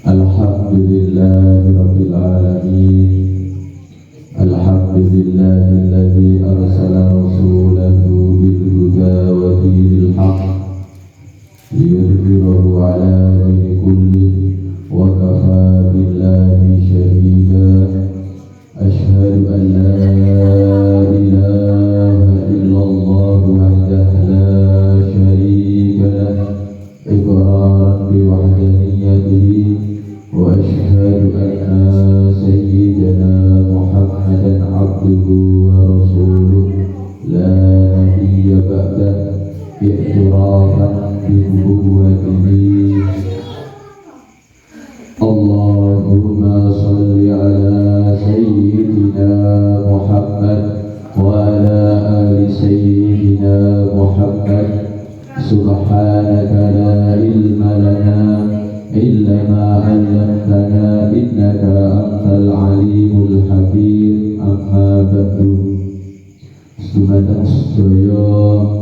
Alhamdulillahirabbil alamin. Alhamdulillahilladzi arsala rasulahu bil huda wa dinil haqq liyudhhirahu 'ala dini kullihi wa kafaa billahi shahida. Asyhadu an la ilaha illallah wahdahu la syarika lahu iqraran bi wahdaniyatihi wa asyhadu anna sayyidana Muhammadan abduhu wa rasuluh la nabiyya ba'dahu i'tirafan bi nubuwwatihi. Allahumma salli ala sayyidina Muhammad wa ala ali sayyidina Muhammad. Subhanaka la ilma lana illa ma 'allamtana innaka antal alimul hakim. Amma ba'du. Dumateng sedaya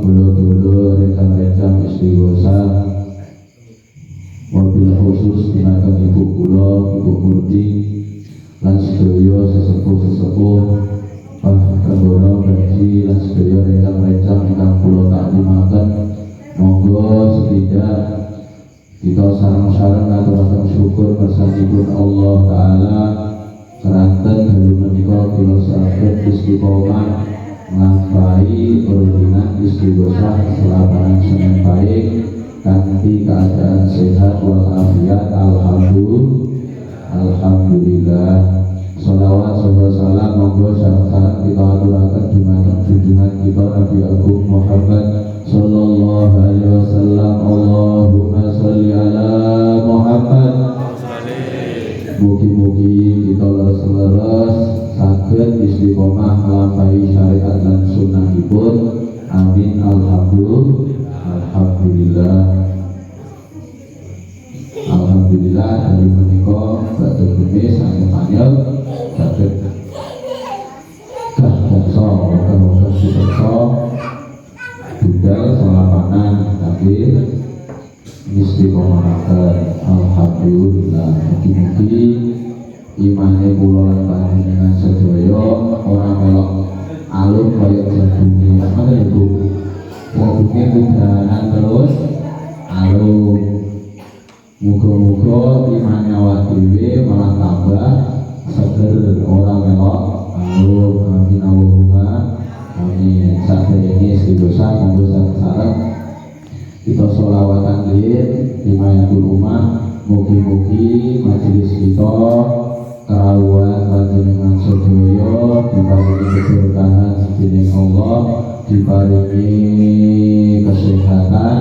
kula-kula rekan-rekan istighosa, wabil khusus dumateng ibu kula, Ibu Murti lan sedaya sesepuh-sesepuh Kandono Gaji lan sedaya rekan-rekan ingkang kula taklimaken. Monggo sedidak kita sareng-sareng ngaturaken syukur kersatipun Allah Ta'ala keranten dalu menika kula saged istiqomah nglampahi rutinan istighosah selapanan Senin baik kanthi keadaan sehat walafiat. Alhamdulillah. Sholawat salam monggo sareng-sareng kita aturaken dumateng junjungan kita Nabi Agung Muhammad sallallahu alaihi wasallam. Allahumma sholli ala Muhammad. Mugi-mugi kita leres-leres saged istiqomah nglampahi syariat lan sunnahipun. Amin. Alhamdulillah. Dari menika badhe bumi sanget anyel saged bangsa muga-muga kita budal selapanan kangge istiqomahaken. Alhamdulillah. Mugi-mugi imane kula lan panjenengan sedaya ora melok alur kaya jabunge. Ngoten Ibu. Jabunge kudanan terus alur. Muga-muga iman awak dhewe malah tambah seger, ora melok alur. Amin Allahumma amin. Saderenge istighosah monggo sareng kita sholawatan lillah himayatul ummah. Mugi-mugi majelis kita kerawuhan panjenengan sedaya diparingi keberkahan dening Allah, diparingi kesehatan,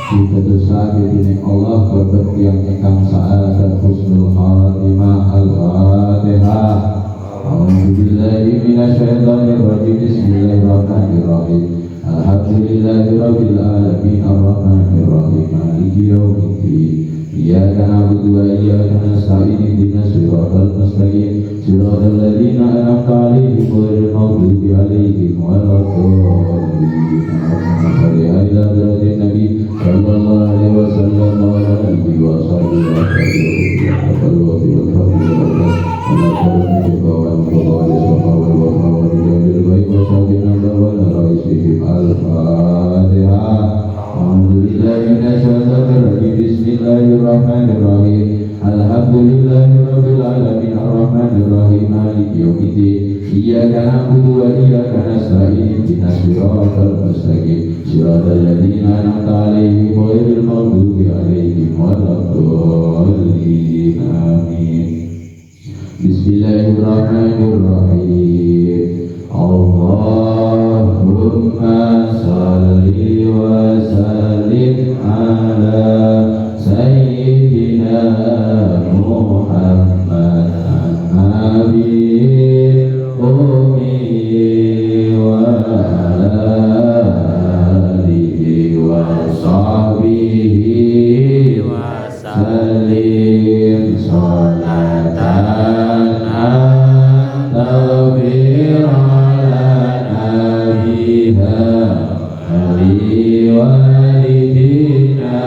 ditetesaken dening Allah berkat yang ingkang sa'adat husnul khatimah. Al-Fatihah. A'udzubillahi minasyaitonir rajim. Bismillahirrahmanirrahim. Alhamdulillahirabbil alamin arrahmanir rahim maliki yaumiddin. Iyyaka na'budu wa iyyaka nasta'in ihdinas siratal mustaqim siratal ladzina an'amta 'alaihim ghairil maghdubi 'alaihim waladdallin. Allahumma shalli 'ala nabi sallallahu alaihi wasallam wa ala alihi wa sahbihi wa Bismillahirrahmanirrahim. Alhamdulillahirabbil alamin arrahmanir rahim maliki yaumiddin. Iyyaka na'budu wa iyyaka nasta'in ihdinas siratal mustaqim siratal ladzina an'amta 'alaihim ghairil maghdubi 'alaihim waladdallin. Amin. Bismillahirrahmanirrahim. Allahumma shalli wa sallim ala sayyidina Muhammad an-nabiyil ummi wa ala alihi wa sahbihi wa sallim salatan walidina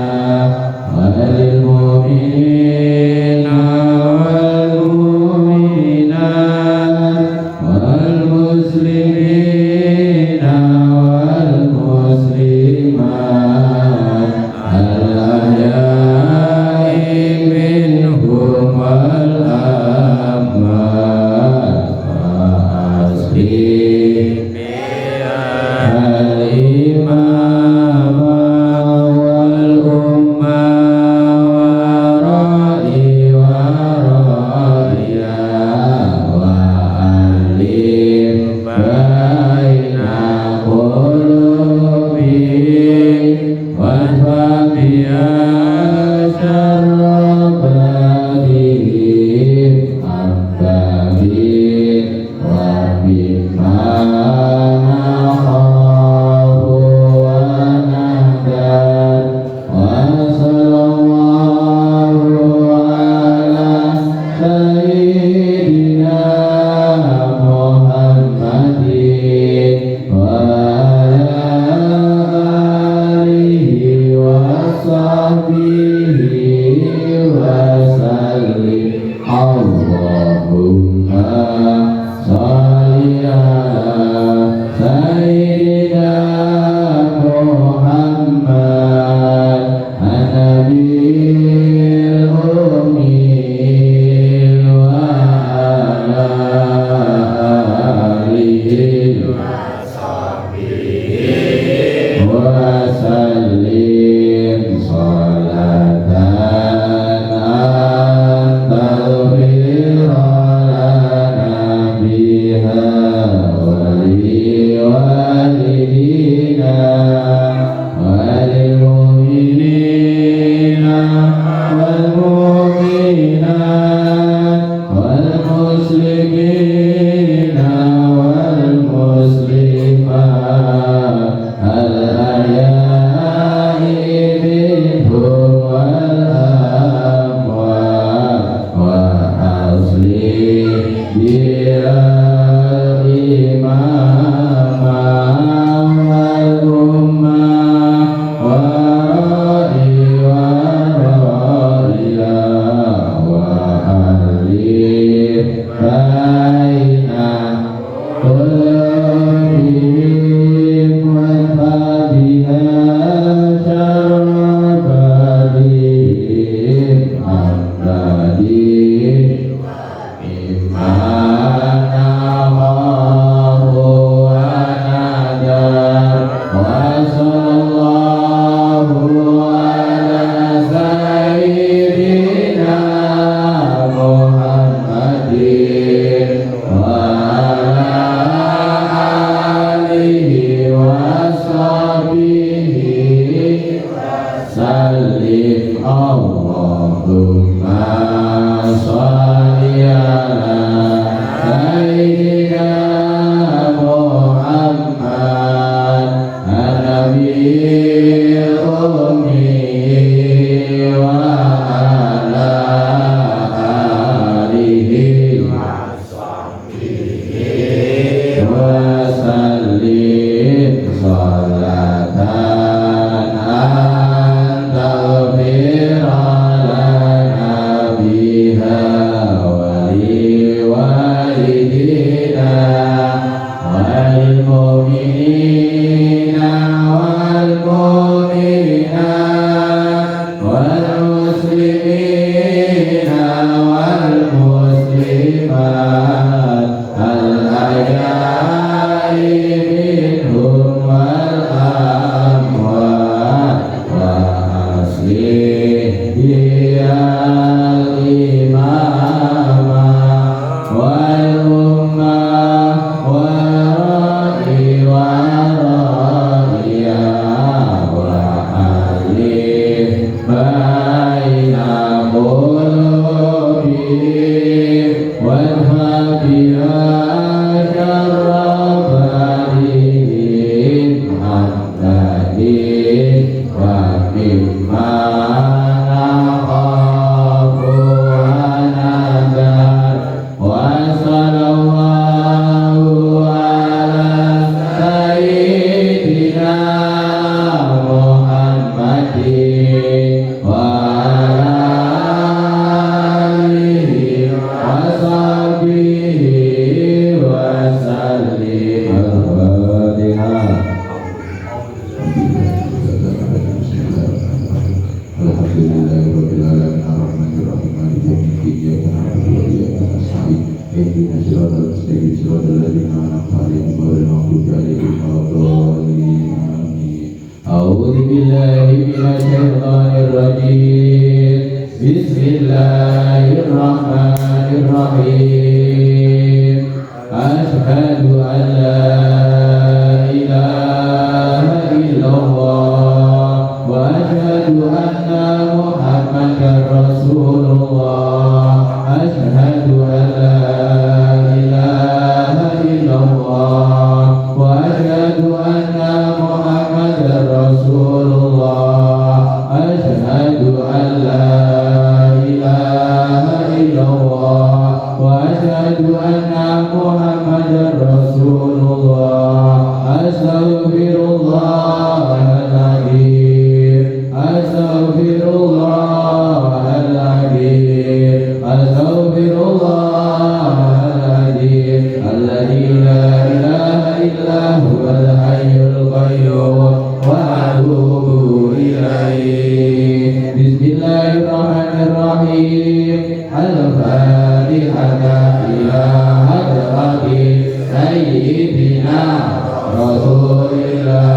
sayyidina Rasulillah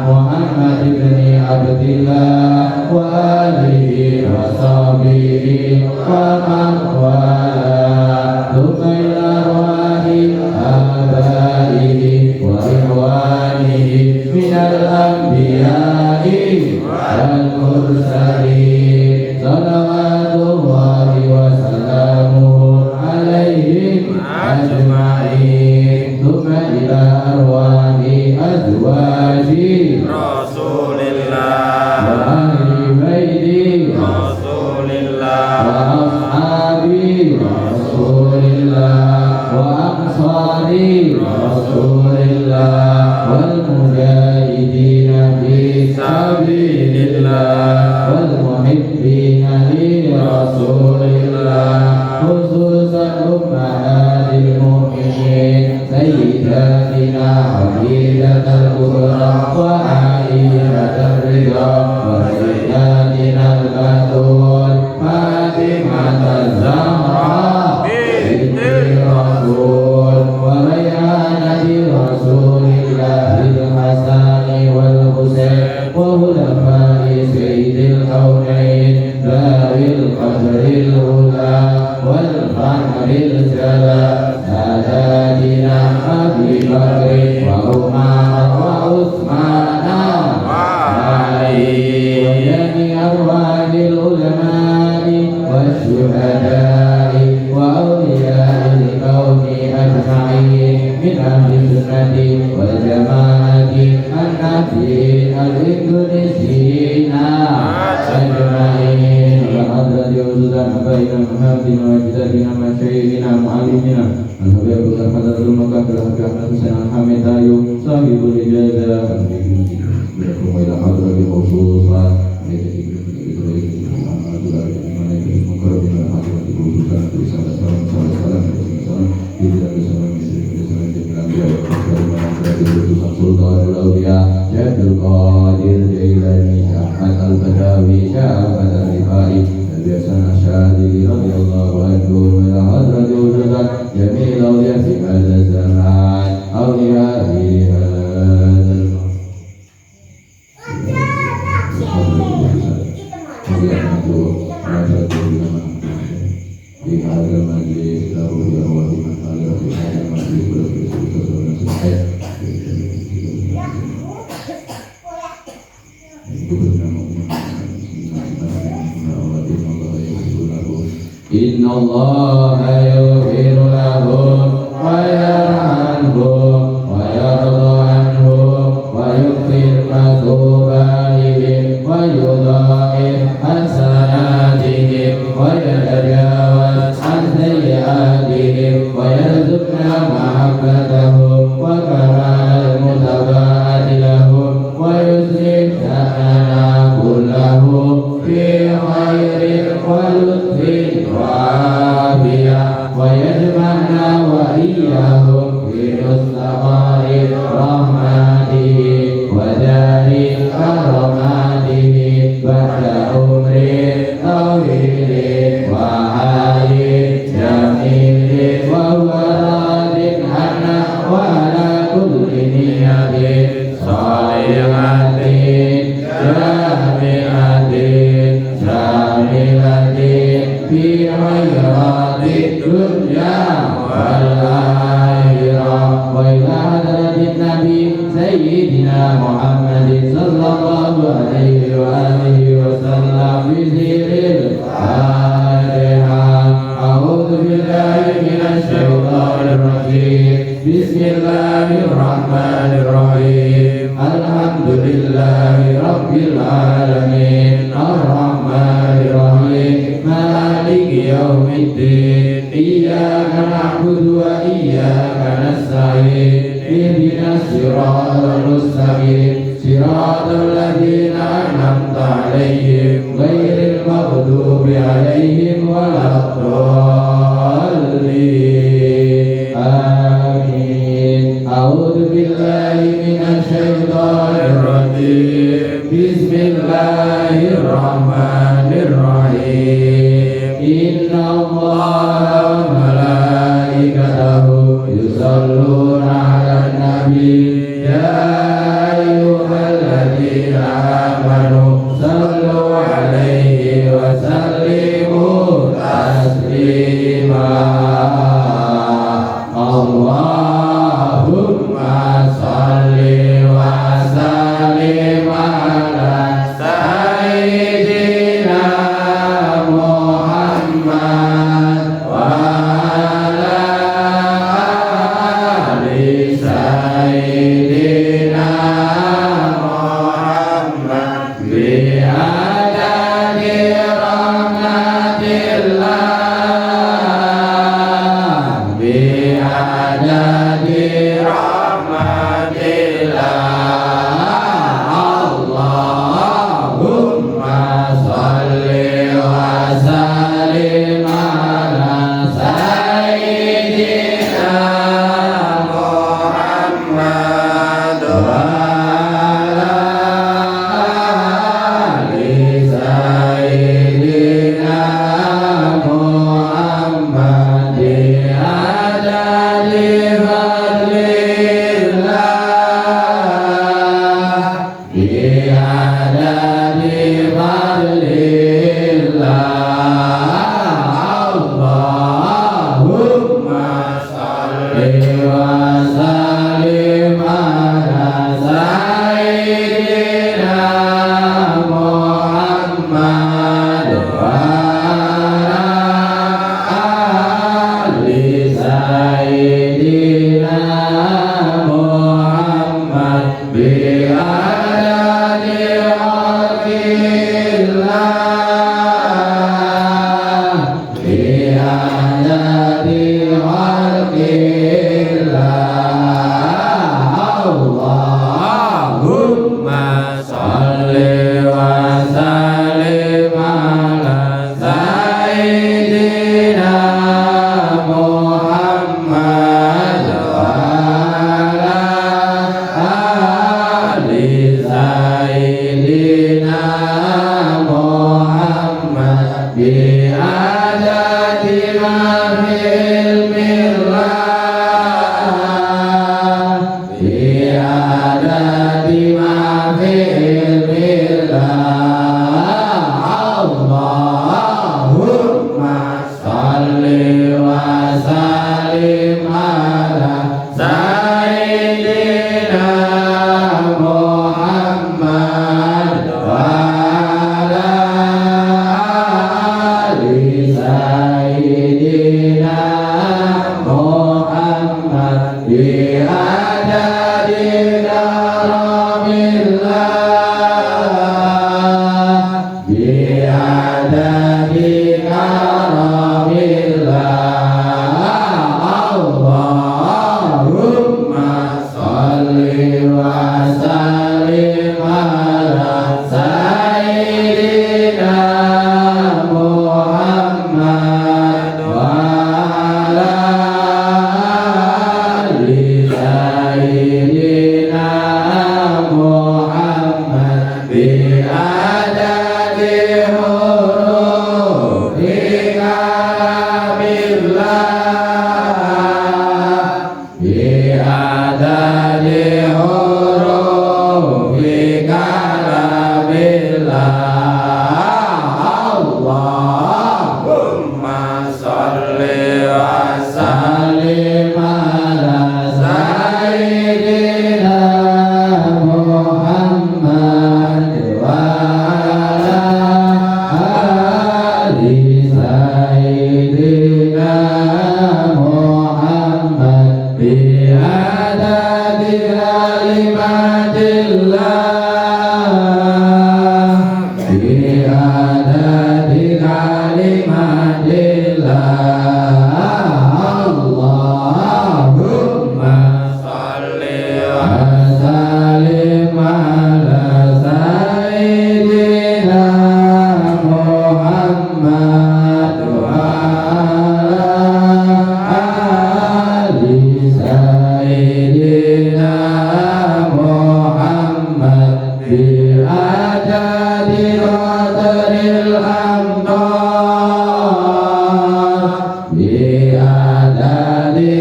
Muhammad ibn Abdillah wa alihi wa sahbihi wa man wala thumma ila arwahi abaihi wa ikhwanihi minal anbiya'i wal mursalin salawatullahi wa salamuhu alaihim ajma'in thumma ila arwahi azwaji Rasulillah wa ahli baiti Rasulillah wa ashabi Rasulillah wa ansari Rasulillah wal mujahidina fi sabilillah wal muhibbina li Rasulillah khususan ummahatil mu'minin sayyidatina Khadijatul Kubra wa Aishatul Ridha wa sayyidatina al-Batul Fatimah Zahra binti Rasul wa rayhanati Rasulillahil Hasani wal Husain wa hulafai sayyidil kaunain dawil qadril ula wal qadril jala sadadina Abi Bakr wa Umar wa Utsman wa Ali wa jami arwahil ulama'i wa syuhada'i wa awliya'il kauni ajma'in min ahli sunnati wal jama'ati an-nafi al-indonesiina ajma'in wa hadrati uzudan abaina muhammadin wa jidadina masyaihina mu'alimina al-habibul hadratul makabir al-kahmat Husain al-hamidayu sahibul ijazah wa ila hadrati khususan Sultanul Awliya Syekh Qadir Jailani Ahmad Al-Badawi Syahmat Al-Rifai Al-Biasana Syadili radhiyallahu anhu ila hadrati ujudan jamil awliya fi hadha zaman awliya fi hadha في هذا المجلس له يروى من قال في هذا المجلس إن الله يغفر لهم ويرحمهم ويرضى عنهم ويغفر مثوباتهم ويضاعف حسناتهم ويتجاوز عن سيئاتهم ويرزقنا محبتهم وكمال المتابعة لهم ويصلح شأننا كله في خير ولطف وعافية ويجمعنا وإياهم في مستقر رحمته ودار كرامته بعد عمر طويل وحال جميل وهو راض عنا وعلى كل نية صالحة جامعة شاملة في خيرات الدنيا والآخرة وإلى حضرة النبي سيدنا محمد صلى الله عليه وآله وسلم بذكر الفاتحة أعوذ بالله من الشيطان الرجيم بسم الله الرحمن الرحيم الحمد لله رب العالمين الرحمن الرحيم مالك يوم الدين إياك نعبد وإياك نستعين اهدنا الصراط المستقيم صراط الذين أنعمت عليهم غير المغضوب عليهم ولا الضالين آمين أعوذ بالله من الشيطان الرجيم بسم الله الرحمن الرحيم إن الله وملائكته يصلون على النبي Bi'adadi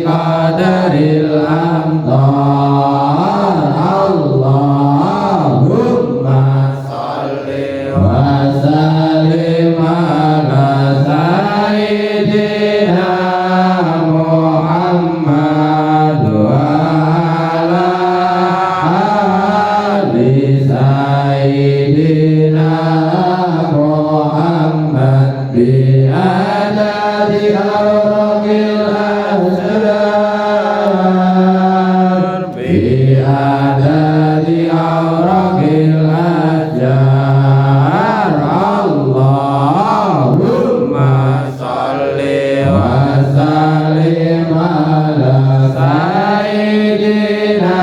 qadaril amtar adadi awraqil ajar. Allahumma sholli wa sallim ala sayyidina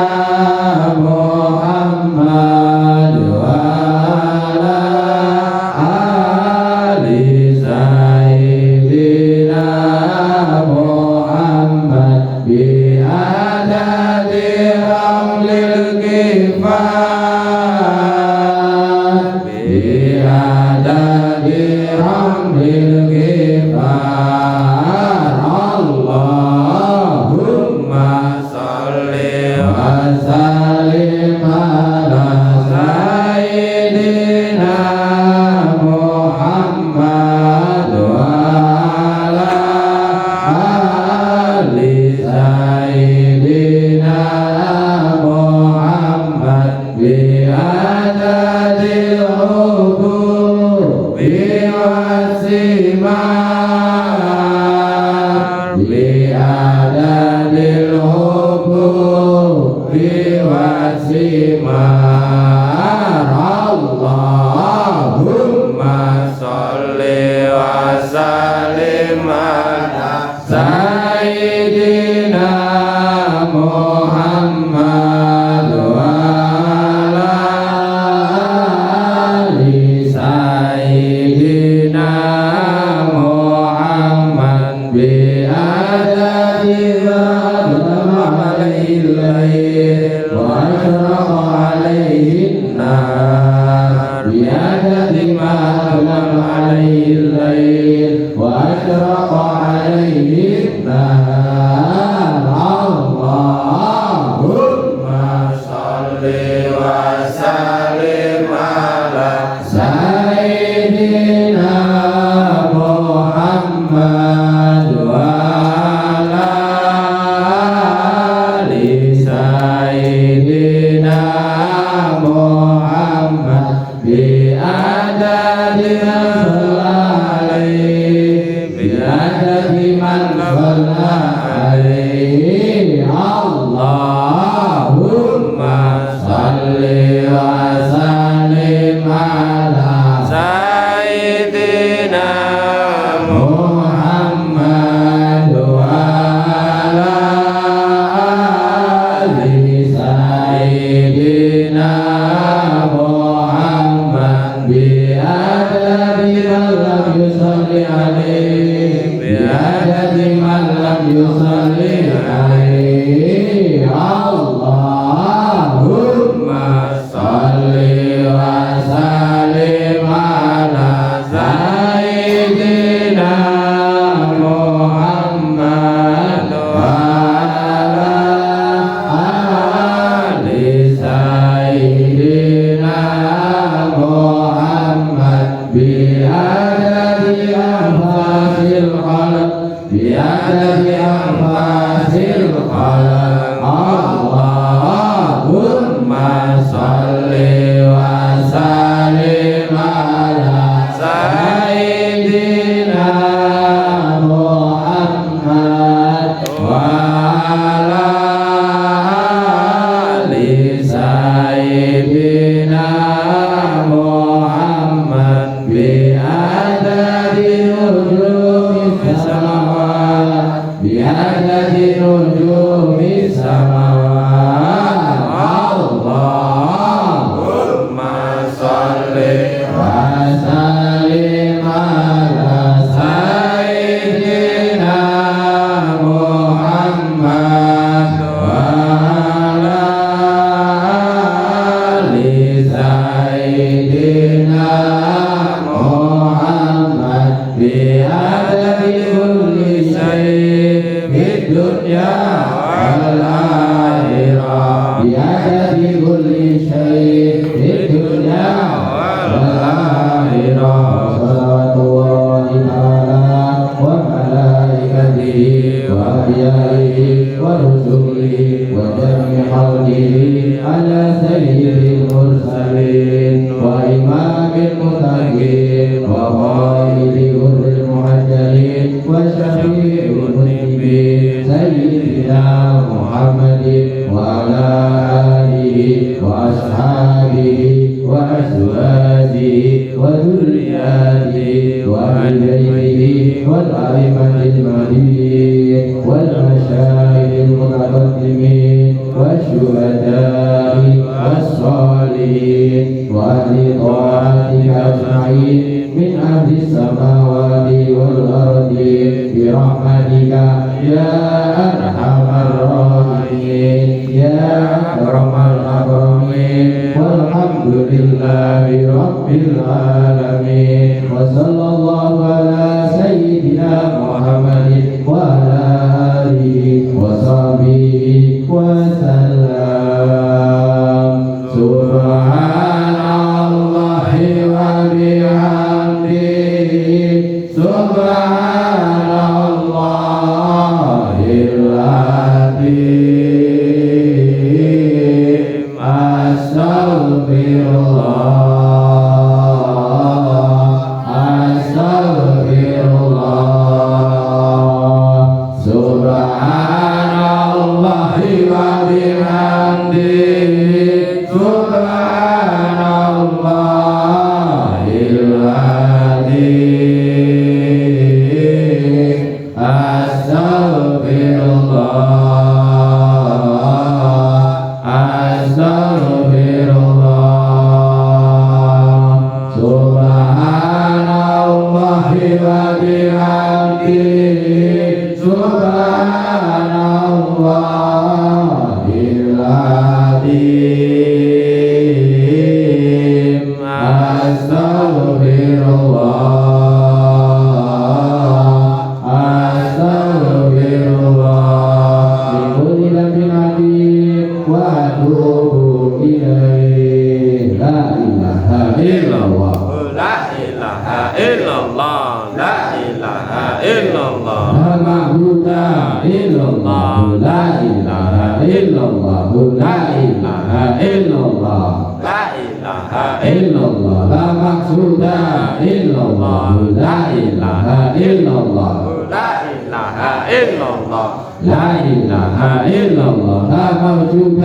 Muhammad wa ala ali sayyidina Muhammad bi adadi ramlil kifat, bi adadi ramlil kifat. Allahumma sholli wa sallim ala sayyidina Muhammad wa ala ali sayyidina Muhammad bi adadil hubub bi wasimar, bi adadil hubub bi wasimar. Allahumma sholli wa sallim ala sayyidina Muhammad wa ala ali sayyidina Muhammad bi adadi ma alaihi al-lail wa ashraqa alaihi an-nar, bi adadi ma alaihi al-lail wa ashraqa alaihi an-nar. Allahumma sholli wa sallim ala sayyidina Muhammad wa ala ali sayyidina Muhammad bi adadi bi adadi man shalla alaihi. Allahumma sholli wa sallim ala sayyidina Muhammad wa ala ali sayyidina Muhammad bi adadi man lam yusalli alaihi, bi adadi man lam yusalli alaihi. Allahumma sholli wa sallim ala sayyidina Muhammad wa ala ali sayyidina Muhammad bi adadi anfasil khalq, bi adadi anfasil khalq. Allahumma sholli wa sallim ala sayyidina Muhammad wa ala ali sayyidina Muhammad bi adadi nujumi samawat, bi adadi nujumi samawat. Allahumma sholli wa sallim ala sayyidina Muhammad wa ala ali sayyidina Muhammad bi adadi kulli syai' fid dunya wal akhirah, bi adadi kulli syai' fid dunya wal akhirah. Salawatullahi ta'ala wa malaikatihi wa anbiya'ihi wa rusulihi wa jami' khalqihi ala sayyidil mursalin wa imamil muttaqin wa qaidil muhajjalin wa syafi'il mudnibin sayyidina Muhammadin wa ala alihi وأصحابه وأزواجه وذرياته وأهل بيته والأئمة المهديين والمشايخ المتقدمين والشهداء والصالحين وأهل طاعتك أجمعين من أهل السماوات والأرض برحمتك يا أرحم الراحمين يا أكرم الأكرمين والحمد لله رب العالمين وصلى الله على سيدنا محمد وعلى آله وصحبه وسلم سبحان الله وبحمده سبحان الله العظيم أستغفر الله أستغفر الله سبحان الله وبحمده سبحان الله العظيم أستغفر الله أستغفر الله سبحان الله وبحمده سبحان الله العظيم أستغفر الله أستغفر الله من كل ذنب عظيم وأتوب إليه لا إله إلا الله لا إله إلا الله لا إله إلا الله لا معبود إلا الله لا إله إلا الله لا إله إلا الله لا إله إلا الله لا مقصود إلا الله لا إله إلا الله لا إله إلا الله لا إله إلا الله لا موجود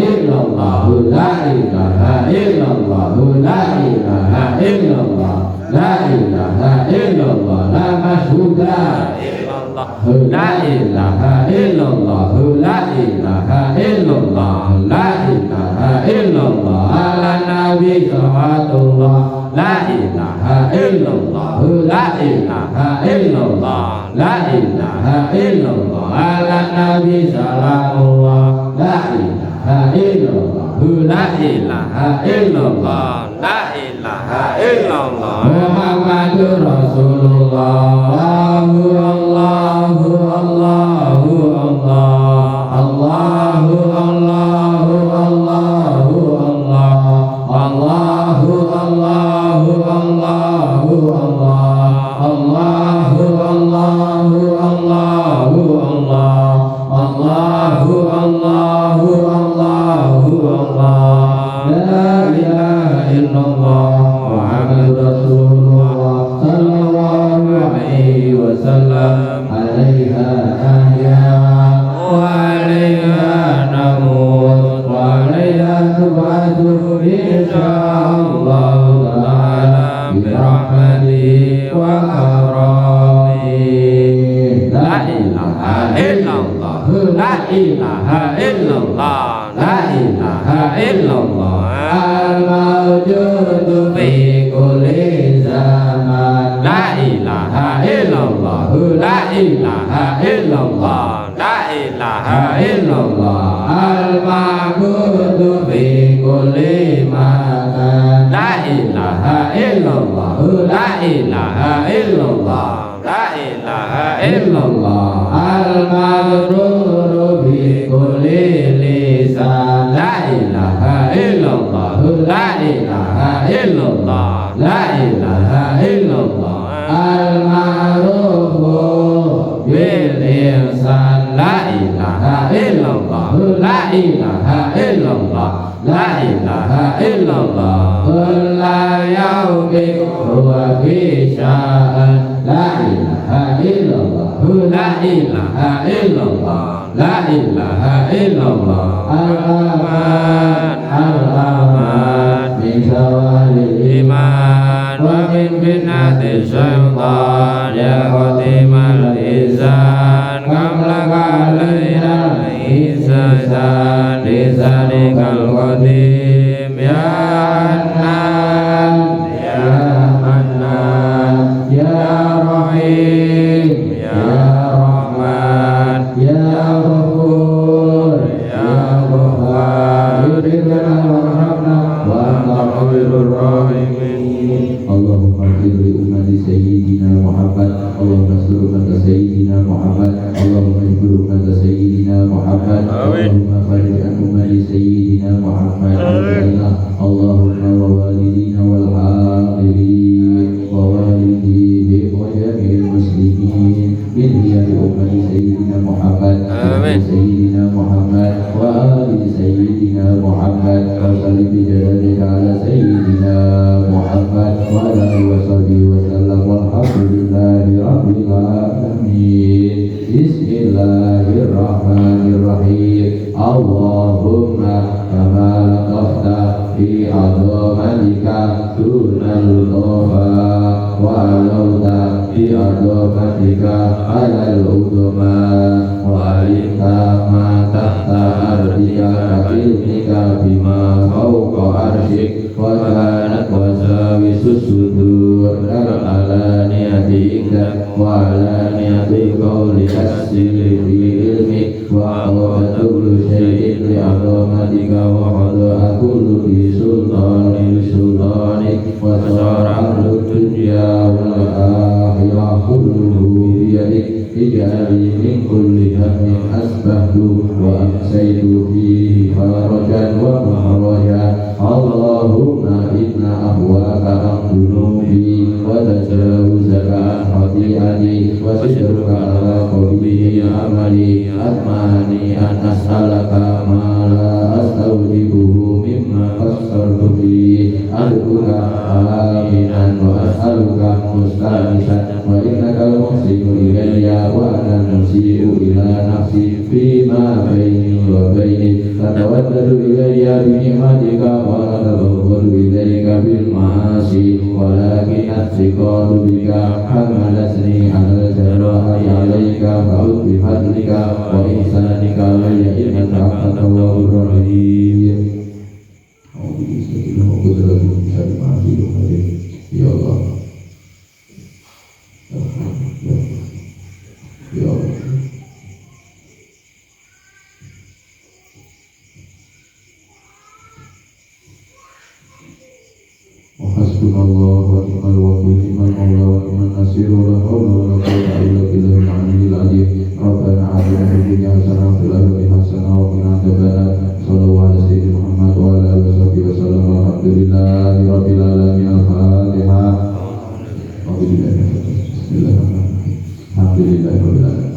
إلا الله لا إله إلا الله لا إله إلا الله لا إله إلا الله لا مشهود إلا الله لا إله إلا الله لا إله إلا الله لا إله إلا الله على النبي صلوات الله لا إله إلا الله لا إله إلا الله لا إله إلا الله على النبي سلام الله لا إله إلا الله لا إله إلا الله لا إله إلا الله محمد رسول الله الله الله الله الله الله الله الله الله الله الله الله الله الله الله لا إله إلا الله محمد رسول الله صلى الله عليه وسلم عليها أحيا وعليها نموت وعليها نبعث إن شاء الله تعالى برحمته وكرمه لا إله إلا الله لا إله إلا الله لا إله إلا الله الموجود في كل زمان لا إله إلا الله لا إله إلا الله لا إله إلا الله المعبود في كل مكان لا إله إلا الله لا إله إلا الله لا إله إلا الله المغرور بكل لسان لا إله إلا الله لا إله إلا الله لا إله إلا الله المعروف بالإحسان لا إله إلا الله لا إله إلا الله لا إله إلا الله كل يوم هو في شأن لا إله إلا الله لا إله إلا الله لا إله إلا الله الرحمن الرحيم Karim Ya Hanan Ya Manan Ya Rahim Ya Rahman Ya Ghafur Ya Ghafar Ighfirlana warhamna wa anta khairur rahimin. Allahumma ighfir li ummati sayyidina Muhammad. Allahumma ighfir ummata sayyidina Muhammad. Allahumma ighfir ummata sayyidina Muhammad. Allahumma farij an ummati sayyidina Muhammad. Allahumma wa walidina wal hadirin wa walidihi wa jami'il muslimin min hiyari ummati sayyidina Muhammad. Sayyidina Muhammad wa ali sayyidina Muhammad wa salli bi jalalika ala sayyidina Muhammad wa ala alihi wa sahbihi wa sallam walhamdulillahi rabbil alamin. Bismillahirrahmanirrahim. Allahumma kama laqafta fi azamatika dunal ghafa wa alauta fi azamatika alal udama wa alita ma tahta ardika ilmika bima fawqa arsyik wa kanat wasawisus sudur al-alaniyati indak wa alaniyati qawli asili fi ilmi wa qawatul syai'in li azamatika wa qada'a kullu bi sultanik wa sara'ul dunya wal akhirah kulluhu biyadik ij'alni min kulli hammin asbahtu wa amsaytu fihi farajan wa mahrajan. Allahumma inna ahwaka an-dunubi wa tajawuzaka an khati'ati wa sidruka ala qalbi amali atmani an as'alaka ma la astawjibuhu mimma qassartu fihi ad'uka aminan wa as'aluka mustanisan wa innaka al-muhsinu ilayya wa ana al-musi'u ila nafsi fima baini wa baini tatawaddadu ilayya bi ni'matika wa tatawaddadu ilayka bil ma'asi walakin athiqatu bika hamalatni ala jarahati alayka fa'ud bi fadlika wa ihsanika alayya innaka at-tawwabur rahim. Ya Allah, ya Allah. Hasbunallah wa ni'mal wakil, ni'mal maula wa ni'mal nasir, wa la hawla wa la quwwata illa billahil aliyyil azim. Rabbana atina fid dunya hasanah wa fil akhirati hasanah wa qina adzabannar. Shallallahu ala sayyidina Muhammad wa ala alihi washabbihi wasallam. Alhamdulillahi rabbil alamin. Al-Fatihah. Bismillahirrahmanirrahim. Alhamdulillahi rabbil alamin.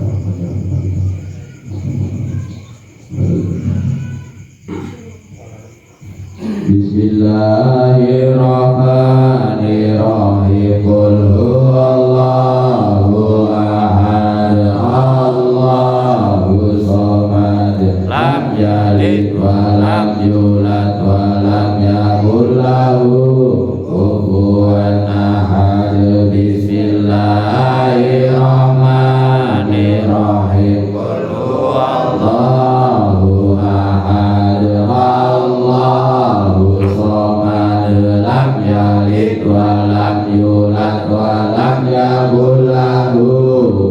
Bismillahirrahmanirrahim. Qul huwallahu ahad, Allahu samad, lam yalid wa lam yulad wa lam yakul lahu kufuwan ahad. Bismillahirrahmanirrahim. Qul huwallahu ahad, Allahu samad, lam yalid wa lam yulad wa lam yakul lahu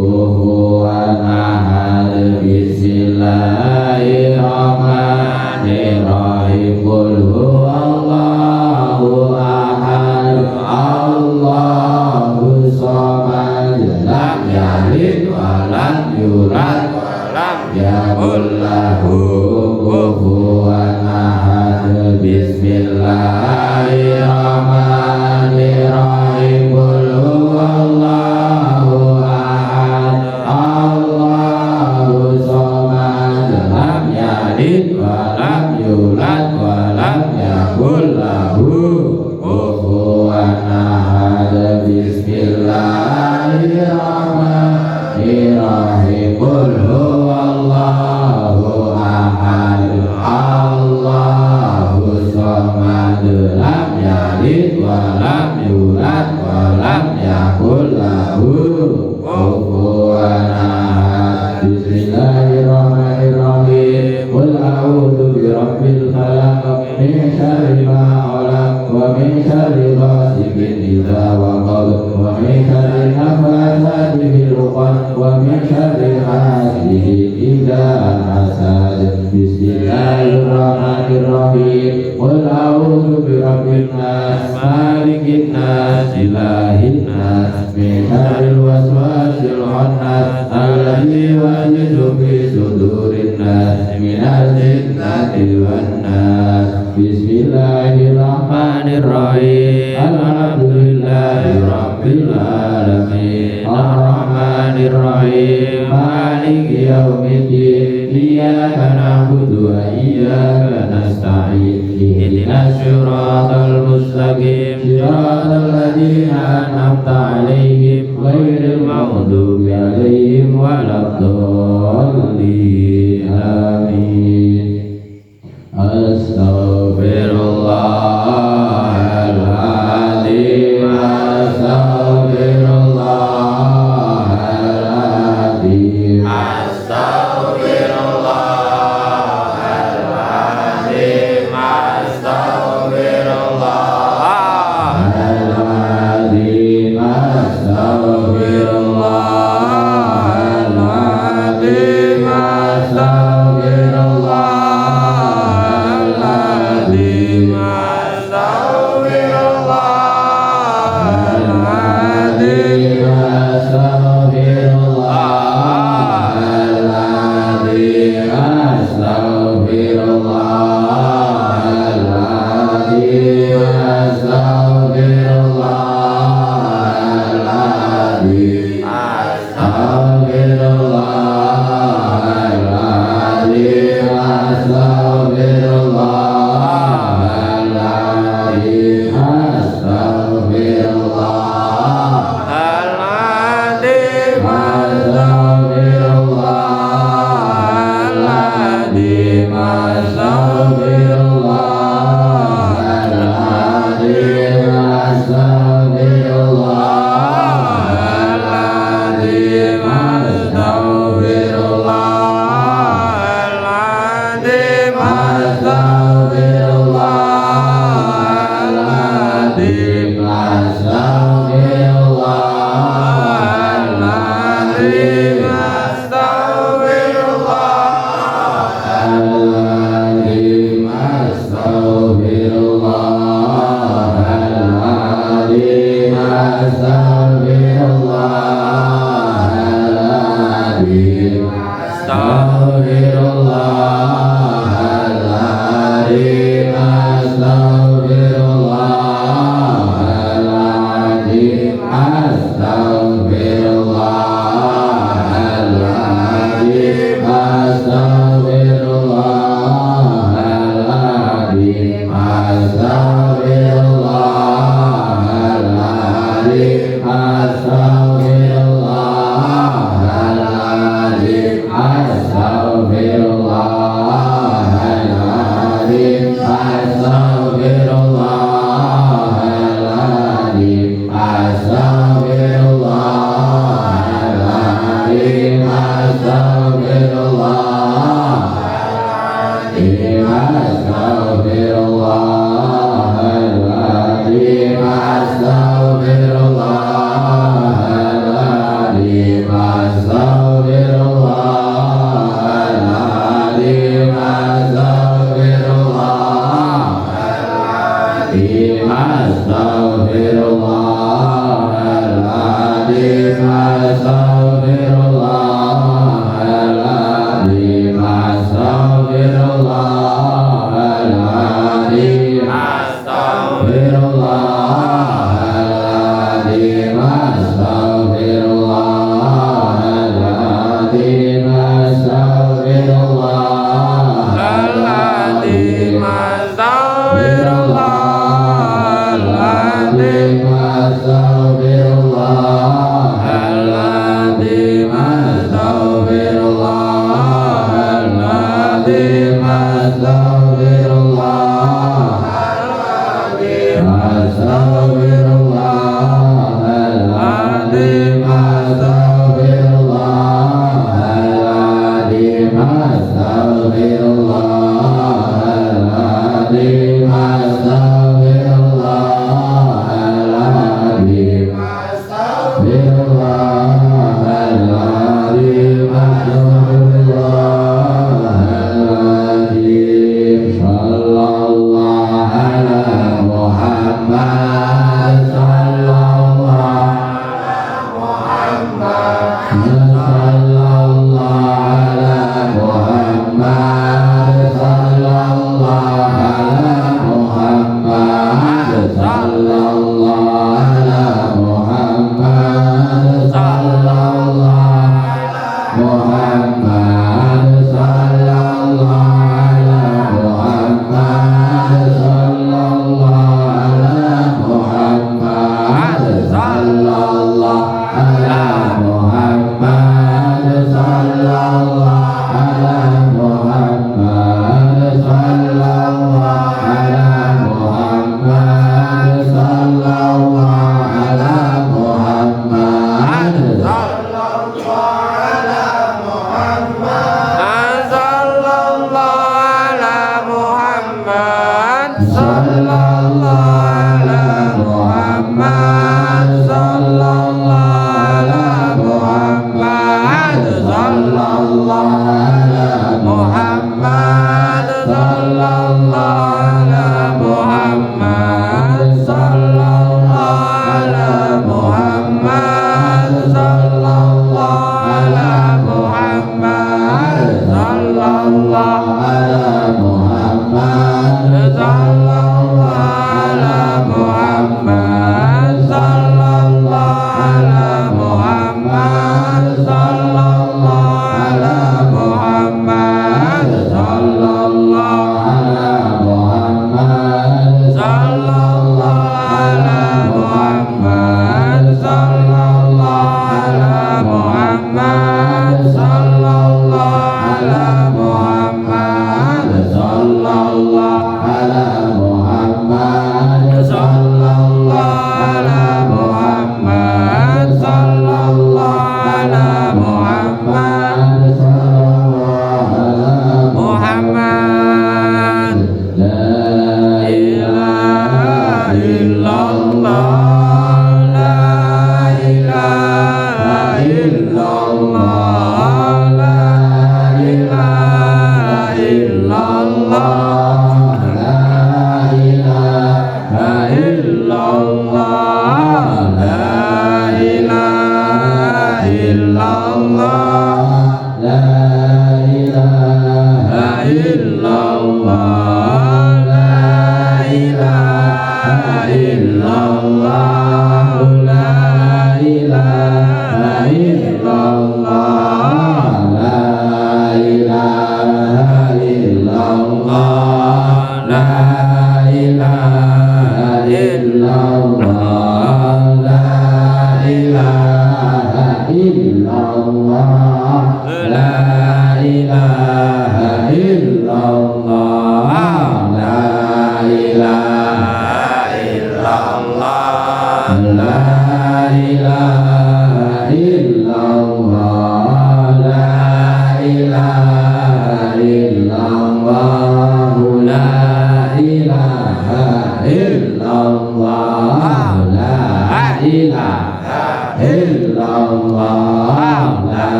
kufuwan ahad. Bismillahirrahmanirrahim. Qul huwallahu ahad, Allahu samad, lam yalid wa lam yulad wa lam yakul lahu kufuwan ahad. Bismillahirrahmanirrahim. Qul huwallahu ahad, Allahu samad, lam yalid wa lam yulad wa lam yakul syarri ma khalaq wa min syarri ghasiqin idza waqab wa min syarri nafathati fil 'uqad wa min syarri hasidin idza hasad. Bismillahirrahmanirrahim. Qul a'udzu birabbin nas malikin nas ilahin nas min syarril waswasil khannas alladzi yuwaswisu fi sudurin nas minal jinnati wan nas. Bismillahirrahmanirrahim. Alhamdulillahi rabbil alamin arrahmanirrahim maliki yaumiddin iyyaka na'budu wa iyyaka nasta'in ihdinas siratal mustaqim siratal ladzina an'amta 'alaihim ghairil maghdubi 'alaihim waladdallin. Amin. Astaghfirullahaladzim. Astaghfirullahaladzim. Astaghfirullahaladzim. Astaghfirullahaladzim. Astaghfirullahaladzim. Astaghfirullahaladzim. Astaghfirullahaladzim.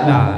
La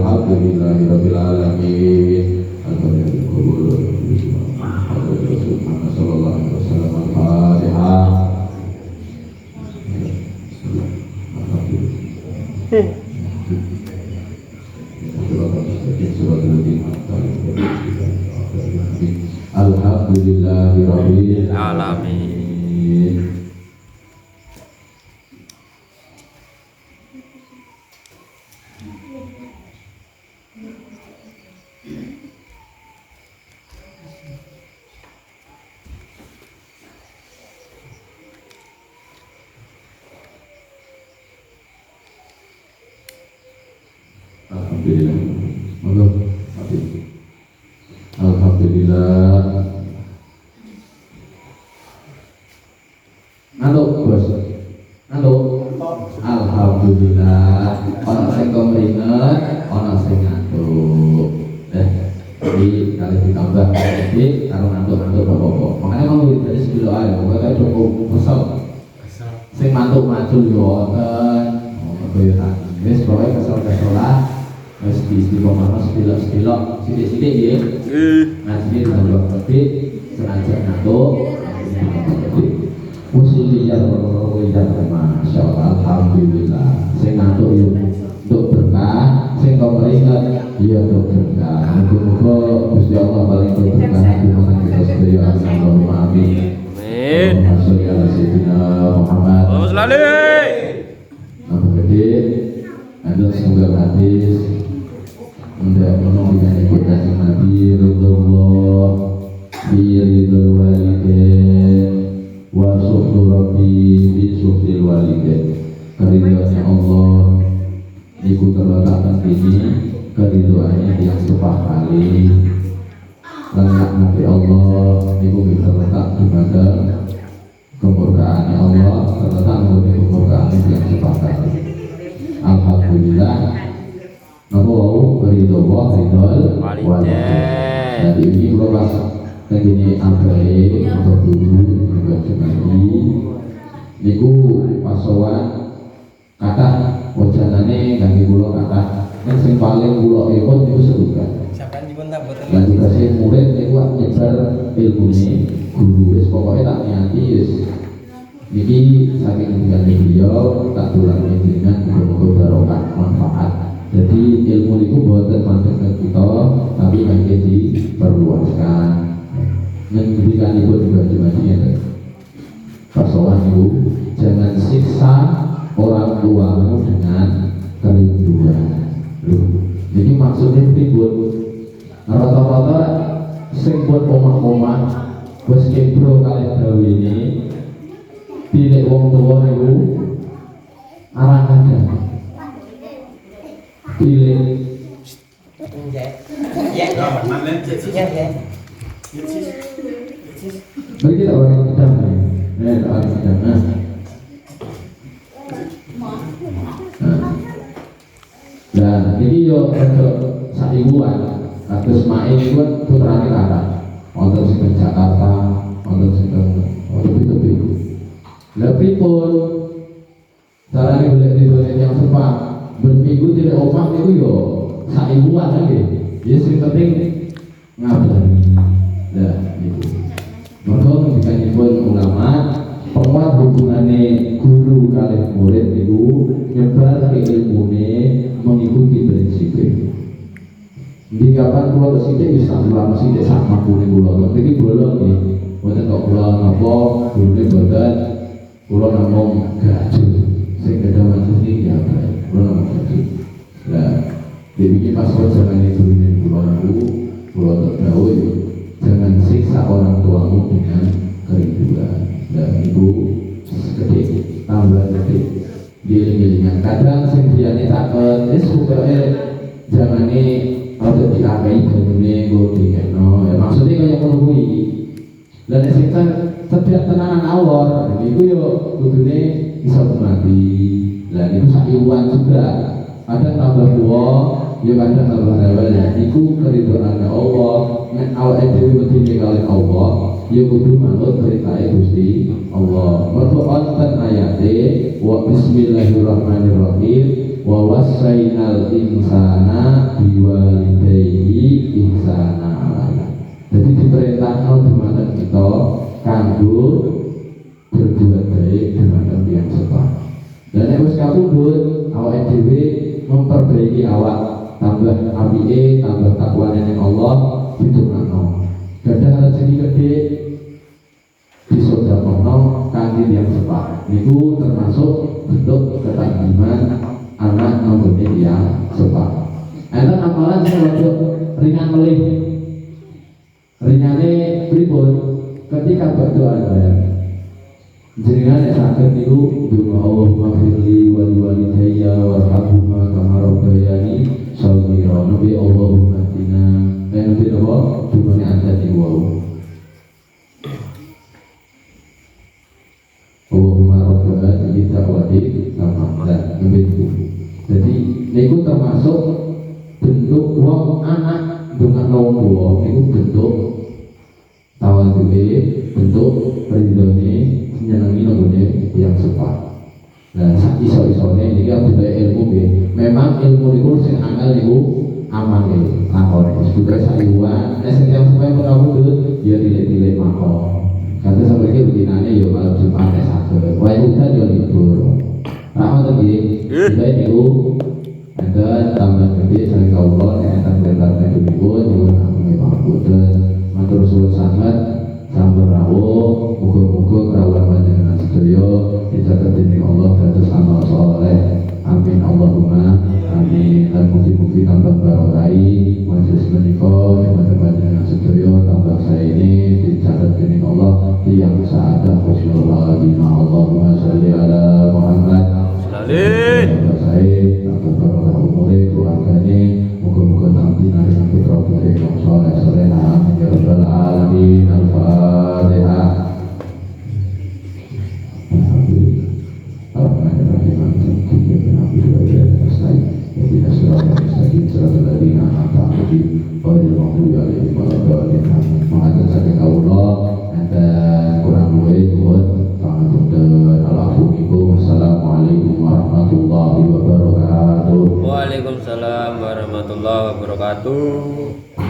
Alhamdulillahirabbil alamin. Alhamdulillah. Monggo. Alhamdulillah. Ngantuk, Bos. Ngantuk. Alhamdulillah. Ana sing kemringet, ana sing ngantuk. Jadi kali ditambah jadi karo ngantuk-ngantuk bapak-bapak. Makanya kamu dari sebelum ayo, pokoknya cukup kesel. Sing mantuk maju yo wonten. Kaya tadi. Wis pokoke kesel-keselan. Wis istiqomah sepilok-sepilok sithik-sithik nggih. Ngaji tambah petik senajan ngantuk. Musiliyah Masya Allah, Alhamdulillah. Sing ngantuk yo untuk berkah, sing kemeringet ya untuk berkah. Muga-muga Gusti Allah paling berkah di mana kita sedaya. Allahumma amin. Amin. Allahumma sholli ala sayyidina Muhammad. Allahumma sholli. Nama gede, ada semoga hadis untuk menunjukkan kita Nabi Rasulullah biridul walidain wa syukur Rabbi bi syukril walidain. Keridhoannya Allah niku terletakkan ini, keridhoannya yang sepakali. Laknat Allah niku terletak di pada kemurkaannya Allah, terletak di kemurkaan yang sepakali. Alhamdulillah. Napa wau ridho Allah ridho walidain. Jadi ini kalau pas begini abai untuk guru juga cemani niku pasowan kata wajanane ganti kula kata yang sing paling kula ikut niku sedukan. Sampeyan dipun tamboten. Lan dikasih murid niku nyebar ilmune guru wis pokoke tak niati wis niki saking ganti beliau tak tulang dengan muga-muga barokah manfaat. Jadi ilmu itu buatan mandek kita, tapi hanya diperluaskan. Dan ketika itu juga dimana persoalan itu jangan siksa orang tuamu dengan kerinduan. Jadi maksudnya buat rata-rata sing buat omah-omah wis kebro kali dawe ini pilih wong tua itu arah ada pilih bagi kita orang kita orang kita nah ini yo untuk saibuan atau main itu kan putrane kata untuk sing Jakarta untuk sing itu lebih pun cara boleh diboleh yang sempat berminggu tidak omah itu yo saibuan lagi. Ya sing penting ngabari. Lah itu. Maka ketika pun ulama penguat hubungannya guru kali murid itu nyebar ke ilmune mengikuti prinsip. Di kapan pulau sidik bisa ulama sidik sama pulau pulau. Jadi bolong nih. Bukan kok pulau apa guru boten pulau namung gajuh. Sing ada maksudnya ya baik. Pulau namung gajuh. Lah jadi pas zaman itu di pulau terdawi jangan siksa orang tuamu dengan kerinduan. Dan ibu gede tambah gede giling-gilingan kadang sing diane takon supaya jangan ada diakai banyune go dikeno ya maksudnya kaya ngono kuwi. Lan sing setiap tenanan awor iku yo kudune iso mati. Lah itu sakiwan juga ada tambah tua ya kadang tambah rewel ya iku keridhoane Allah nek awake dhewe wedi kali Allah ya kudu manut perintah Gusti Allah. Mergo wonten ayate wa bismillahirrahmanirrahim wa wasainal insana biwalidayhi ihsana. Jadi diperintahkan dumateng kita kanggo berbuat baik dumateng tiyang sepuh. Dan nek wis kapundhut awake dhewe memperbaiki awak tambah apike tambah takwane ning Allah ditungakno. gadah rezeki gede disodakono kangge yang sepak. Niku termasuk bentuk ketagihan anak nomornya yang sepak. Enten amalan sing rada ringan melih. Ringane pripun? Ketika berdoa jenengan nek saged niku donga Allahumma firli wa liwalidayya warhamhuma kama rabbayani shaghira. Nabi Allahumma tina nabi apa? Dungane anda niku wau. Allahumma rabbana kita wadi kama nabi niku. Jadi niku termasuk bentuk wong anak donga wong niku bentuk tawadhu'e, bentuk ridhone nyenengi nggone yang sepat. Nah, sak iso-isone iki budaya ilmu nggih. Memang ilmu niku sing angel niku amane lakone. Sebetulnya sayuan, nek sing yang sepat ora kudu ya tilik-tilik makon. Kata sampe iki rutinane ya malam Jumat nek saged. Wae udan yo libur. Rahmat nggih. Baik niku ada tambah gede saling kaulah nek enten perintah niku nyuwun agung pangapunten. Matur suwun sanget sampun rawuh, muga-muga krawuhan panjenengan sedaya dicatet dening Allah dados amal saleh. Amin Allahumma amin. Lan mugi-mugi tambah barokai majelis menika dumateng panjenengan sedaya tambah saene dicatet dening Allah tiyang saadah husnul khatimah. Allahumma sholli ala Muhammad. Tambah sae tambah barokah umure keluargane muga-muga tampi naringan putra putri kang saleh salehah amin ya rabbal alamin. Al-Fatihah. Assalamualaikum warahmatullahi wabarakatuh. Waalaikumsalam warahmatullahi wabarakatuh.